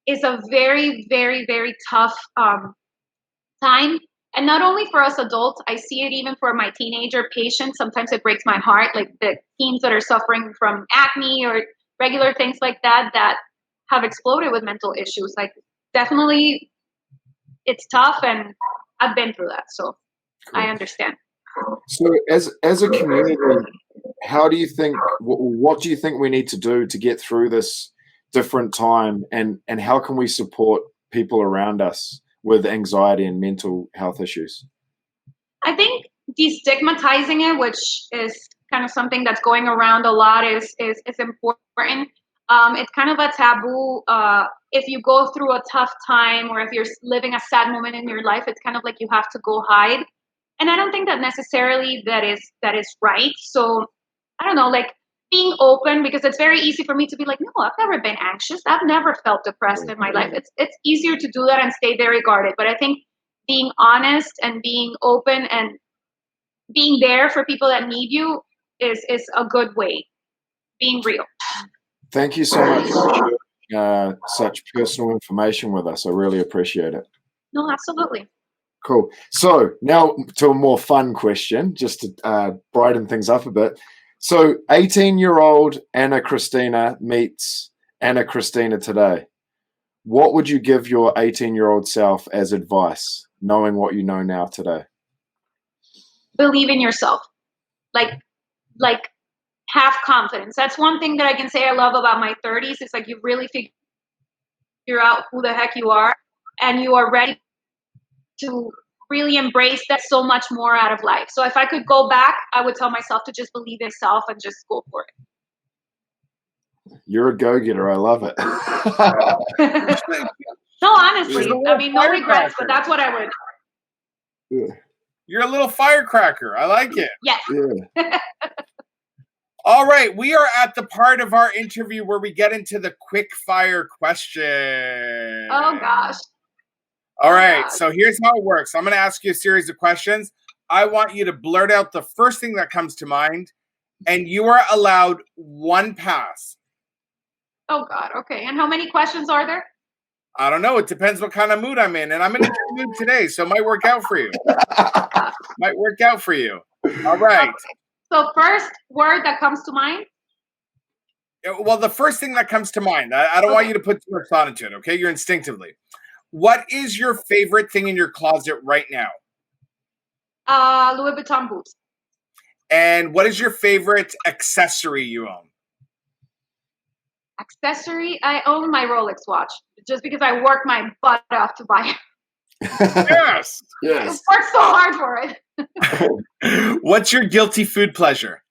is a very, very, very tough time. And not only for us adults, I see it even for my teenager patients. Sometimes it breaks my heart, like the teens that are suffering from acne or regular things like that have exploded with mental issues. Like definitely it's tough, and I've been through that. So Cool. I understand. So as a community, how do you think, what do you think we need to do to get through this different time, and how can we support people around us with anxiety and mental health issues? I think destigmatizing it, which is kind of something that's going around a lot, is important. It's kind of a taboo. If you go through a tough time or if you're living a sad moment in your life, it's kind of like you have to go hide. And I don't think that necessarily that is right. So I don't know, like being open, because it's very easy for me to be like, no, I've never been anxious. I've never felt depressed in my life. It's easier to do that and stay very guarded. But I think being honest and being open and being there for people that need you is a good way. Being real. Thank you so much for sharing such personal information with us. I really appreciate it. No, absolutely. Cool. So now to a more fun question, just to brighten things up a bit. So 18-year-old Anna Christina meets Anna Christina today. What would you give your 18-year-old self as advice, knowing what you know now today? Believe in yourself. Like have confidence. That's one thing that I can say I love about my 30s. It's like you really figure out who the heck you are, and you are ready to really embrace that so much more out of life. So if I could go back, I would tell myself to just believe in yourself and just go for it. You're a go-getter. I love it. No, honestly, I mean, no regrets, but that's what I would. Yeah. You're a little firecracker. I like it. Yes. Yeah. All right, we are at the part of our interview where we get into the quick fire question. Oh gosh. All right, so here's how it works. I'm going to ask you a series of questions. I want you to blurt out the first thing that comes to mind, and you are allowed one pass. Oh God, okay. And how many questions are there? I don't know. It depends what kind of mood I'm in, and I'm in a good mood today, so it might work out for you. Might work out for you. All right. Okay. So first word that comes to mind? Well, the first thing that comes to mind. I don't want you to put too much thought into it, okay? You're instinctively. What is your favorite thing in your closet right now? Louis Vuitton boots. And what is your favorite accessory you own? Accessory? I own my Rolex watch just because I work my butt off to buy it. Yes. I worked so hard for it. What's your guilty food pleasure?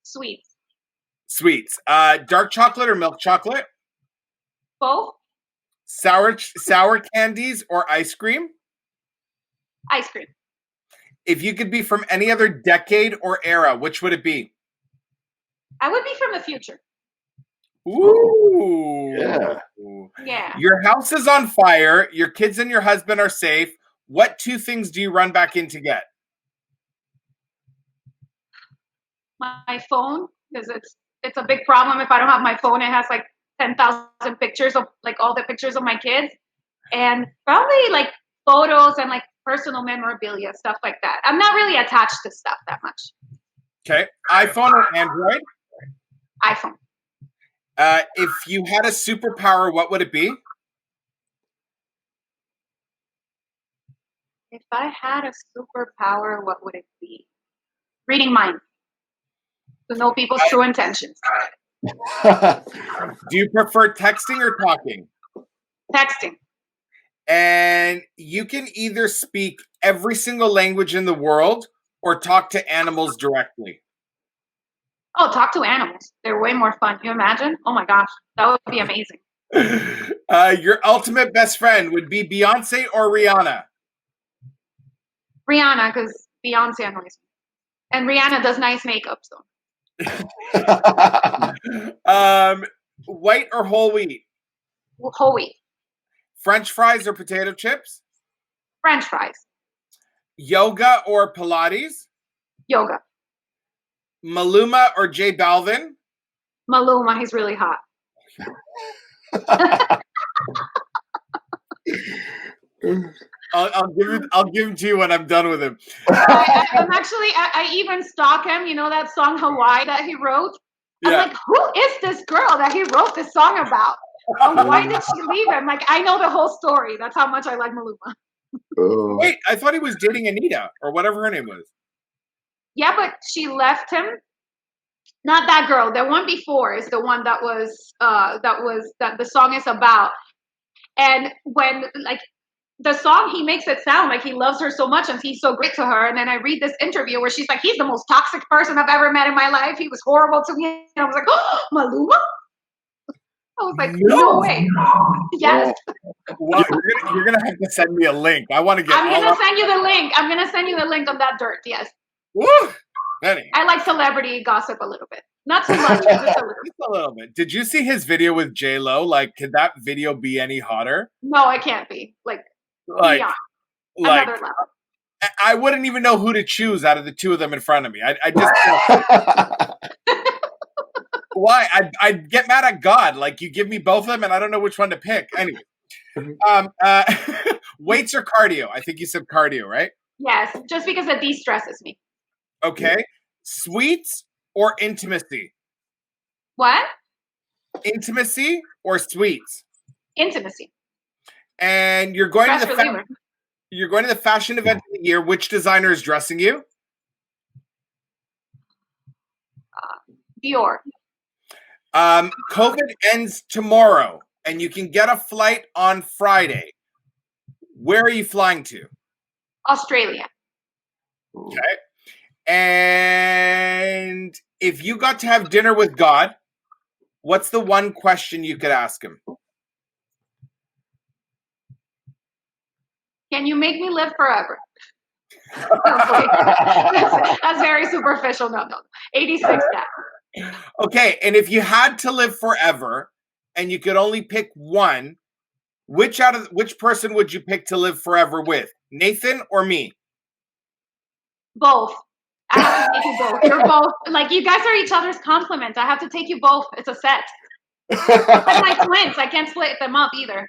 Sweets. Sweets. Dark chocolate or milk chocolate? Both. Sour candies or ice cream? Ice cream. If you could be from any other decade or era, which would it be? I would be from the future. Ooh. Yeah. Yeah. Your house is on fire. Your kids and your husband are safe. What two things do you run back in to get? My phone, because it's a big problem. If I don't have my phone, it has like 10,000 pictures of like all the pictures of my kids, and probably like photos and like personal memorabilia, stuff like that. I'm not really attached to stuff that much. Okay. iPhone or Android? iPhone. If you had a superpower, what would it be? If I had a superpower, what would it be? Reading minds. To know people's true intentions. Do you prefer texting or talking? Texting. And you can either speak every single language in the world or talk to animals directly. Oh, talk to animals. They're way more fun. Can you imagine? Oh my gosh, that would be amazing. Your ultimate best friend would be Beyonce or Rihanna? Rihanna, because Beyonce annoys me. And Rihanna does nice makeup, so. White or whole wheat? Whole wheat. French fries or potato chips? French fries. Yoga or Pilates? Yoga. Maluma or J Balvin? Maluma, he's really hot. I'll give him to you when I'm done with him. I even stalk him. You know that song Hawaii that he wrote? I'm like, who is this girl that he wrote this song about? And why did she leave him? Like, I know the whole story. That's how much I like Maluma. Wait, I thought he was dating Anita or whatever her name was. Yeah, but she left him. Not that girl. The one before is the one that the song is about. And when the song, he makes it sound like he loves her so much and he's so great to her. And then I read this interview where she's like, he's the most toxic person I've ever met in my life. He was horrible to me. And I was like, oh, Maluma? I was like, no way. Yes. Well, you're gonna have to send me a link. I want to get. I'm gonna send you the link. I'm gonna send you the link on that dirt. Yes. Woo! Benny. I like celebrity gossip a little bit. Not too much, just a little. Just a little bit. Did you see his video with J Lo? Like, could that video be any hotter? No, it can't be. Beyond another level. I wouldn't even know who to choose out of the two of them in front of me. I just. Why? I'd get mad at God. Like, you give me both of them, and I don't know which one to pick. Anyway, weights or cardio? I think you said cardio, right? Yes, just because it de-stresses me. Okay. Sweets or intimacy? What? Intimacy or sweets? Intimacy. And you're going to the fashion event of the year. Which designer is dressing you? Dior. COVID ends tomorrow, and you can get a flight on Friday. Where are you flying to? Australia. Okay. And if you got to have dinner with God, what's the one question you could ask him? Can you make me live forever? That's very superficial. No. 86 now. Okay, and if you had to live forever and you could only pick one, which person would you pick to live forever with? Nathan or me? Both. I have to take you both. You're both you guys are each other's compliments. I have to take you both. It's a set. Like my twins. I can't split them up either.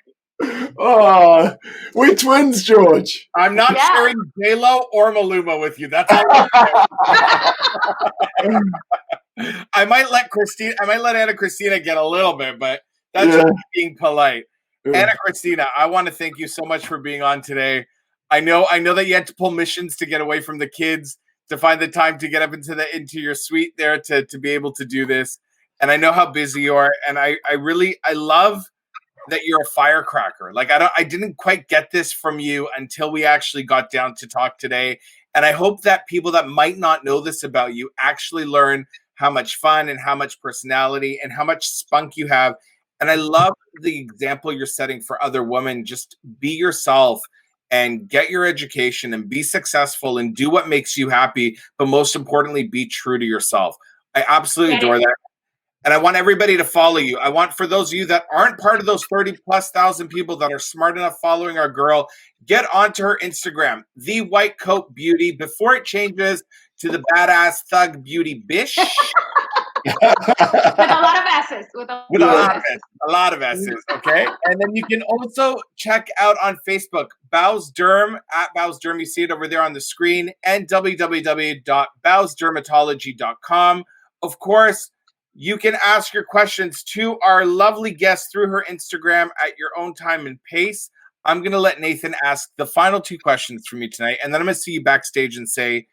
Oh, we're twins, George. I'm not sharing J-Lo or Maluma with you. That's all. I might let Anna Cristina get a little bit, but that's just being polite. Anna Cristina, I want to thank you so much for being on today. I know that you had to pull missions to get away from the kids, to find the time to get up into your suite there to be able to do this. And I know how busy you are, and I love that you're a firecracker. Like, I didn't quite get this from you until we actually got down to talk today. And I hope that people that might not know this about you actually learn how much fun and how much personality and how much spunk you have. And I love the example you're setting for other women. Just be yourself and get your education and be successful and do what makes you happy. But most importantly, be true to yourself. I absolutely adore that. And I want everybody to follow you. I want, for those of you that aren't part of those 30,000+ people that are smart enough following our girl, get onto her Instagram, The White Coat Beauty, before it changes to the Badass Thug Beauty Bish. With a lot of S's. A lot of S's, okay? And then you can also check out on Facebook, Bow's Derm, at Bow's Derm. You see it over there on the screen, and www.bowsdermatology.com. Of course, you can ask your questions to our lovely guest through her Instagram at your own time and pace. I'm going to let Nathan ask the final two questions from you tonight, and then I'm going to see you backstage and say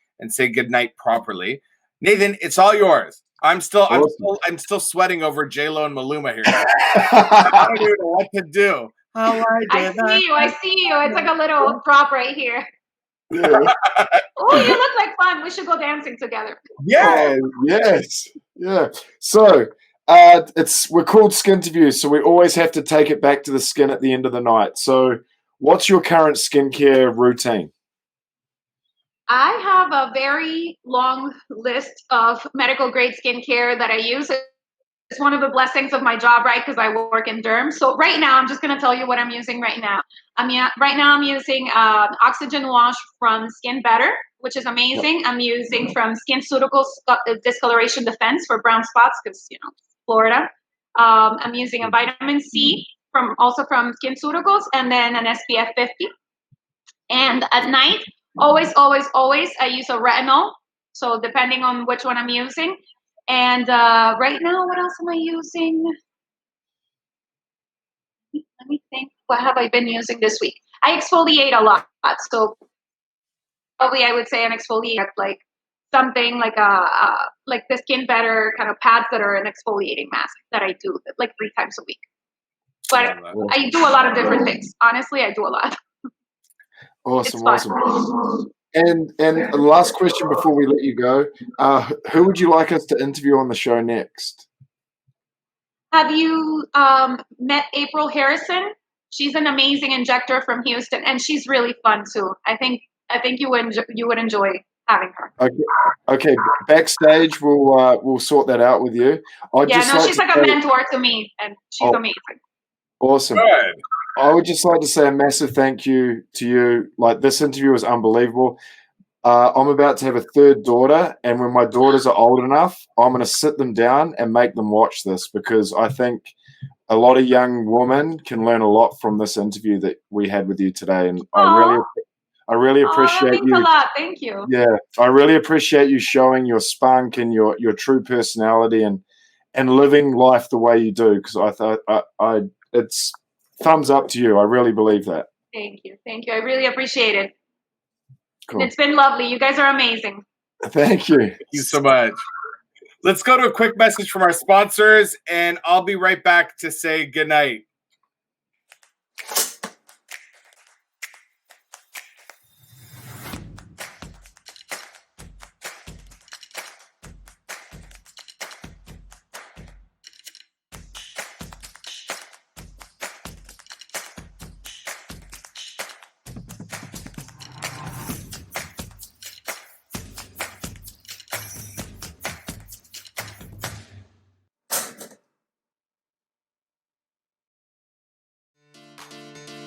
goodnight properly. Nathan, it's all yours. I'm still sweating over J-Lo and Maluma here. I don't even know what to do. I see you. It's like a little prop right here. Yeah. Oh, you look like fun. We should go dancing together. Yeah. Yes. Yeah. So we're called Skinterviews, so we always have to take it back to the skin at the end of the night. So what's your current skincare routine? I have a very long list of medical grade skincare that I use. It's one of the blessings of my job, right? Because I work in derm. So right now, I'm just going to tell you what I'm using right now. Right now I'm using Oxygen Wash from Skin Better, which is amazing. I'm using from SkinCeuticals Discoloration Defense for brown spots because, Florida. I'm using a vitamin C also from SkinCeuticals, and then an SPF 50. And at night, always, I use a retinol. So depending on which one I'm using. And right now, what else am I using? Let me think. What have I been using this week? I exfoliate a lot. So probably I would say an exfoliate, like something like like the Skin Better kind of pads that are an exfoliating mask that I do like 3 times a week. But I do a lot of different things. Honestly, I do a lot. Awesome. And the last question before we let you go, who would you like us to interview on the show next? Have you met April Harrison? She's an amazing injector from Houston, and she's really fun too. I think you would enjoy having her. Okay. Backstage, we'll sort that out with you. She's like a mentor to me, and she's amazing. Awesome. Good. I would just like to say a massive thank you to you. Like, this interview was unbelievable. I'm about to have a 3rd daughter, and when my daughters are old enough, I'm going to sit them down and make them watch this, because I think a lot of young women can learn a lot from this interview that we had with you today. And I really appreciate that means you. A lot. Thank you. Yeah, I really appreciate you showing your spunk and your true personality and living life the way you do, because I thought it's thumbs up to you. I really believe that. Thank you. I really appreciate it. Cool. It's been lovely. You guys are amazing. Thank you. Thank you so much. Let's go to a quick message from our sponsors, and I'll be right back to say goodnight.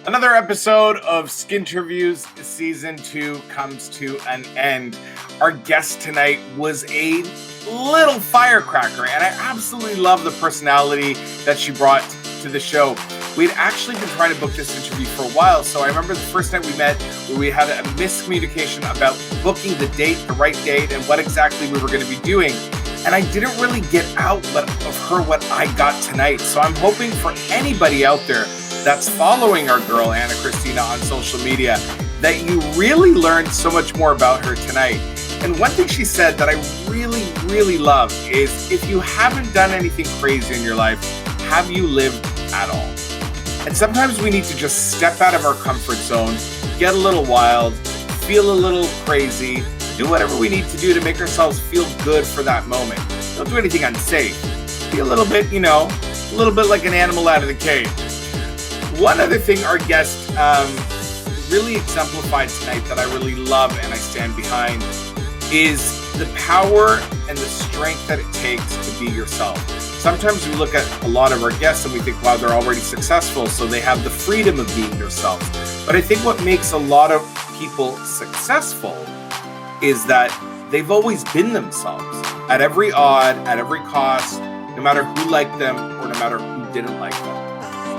Another episode of Skinterviews Season 2 comes to an end. Our guest tonight was a little firecracker, and I absolutely love the personality that she brought to the show. We'd actually been trying to book this interview for a while, so I remember the first night we met where we had a miscommunication about booking the right date, and what exactly we were going to be doing. And I didn't really get out of her what I got tonight. So I'm hoping for anybody out there that's following our girl, Anna Cristina, on social media, that you really learned so much more about her tonight. And one thing she said that I really, really love is, if you haven't done anything crazy in your life, have you lived at all? And sometimes we need to just step out of our comfort zone, get a little wild, feel a little crazy, do whatever we need to do to make ourselves feel good for that moment. Don't do anything unsafe. Be a little bit, a little bit like an animal out of the cage. One other thing our guest really exemplified tonight that I really love and I stand behind is the power and the strength that it takes to be yourself. Sometimes we look at a lot of our guests and we think, wow, they're already successful, so they have the freedom of being themselves. But I think what makes a lot of people successful is that they've always been themselves at every odd, at every cost, no matter who liked them or no matter who didn't like them.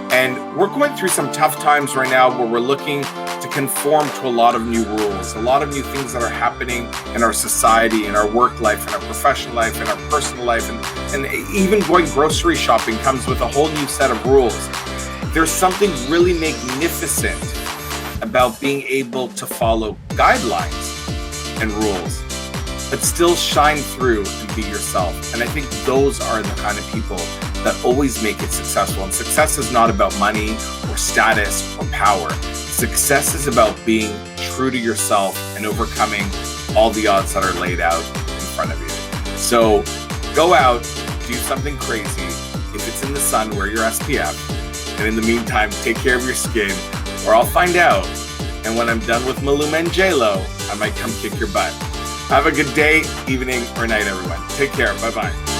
And we're going through some tough times right now where we're looking to conform to a lot of new rules, a lot of new things that are happening in our society, in our work life, in our professional life, in our personal life, and even going grocery shopping comes with a whole new set of rules. There's something really magnificent about being able to follow guidelines and rules, but still shine through and be yourself. And I think those are the kind of people that always make it successful. And success is not about money or status or power. Success is about being true to yourself and overcoming all the odds that are laid out in front of you. So go out, do something crazy. If it's in the sun, wear your SPF. And in the meantime, take care of your skin, or I'll find out And when I'm done with Maluma and J-Lo, I might come kick your butt. Have a good day, evening, or night, everyone. Take care. Bye-bye.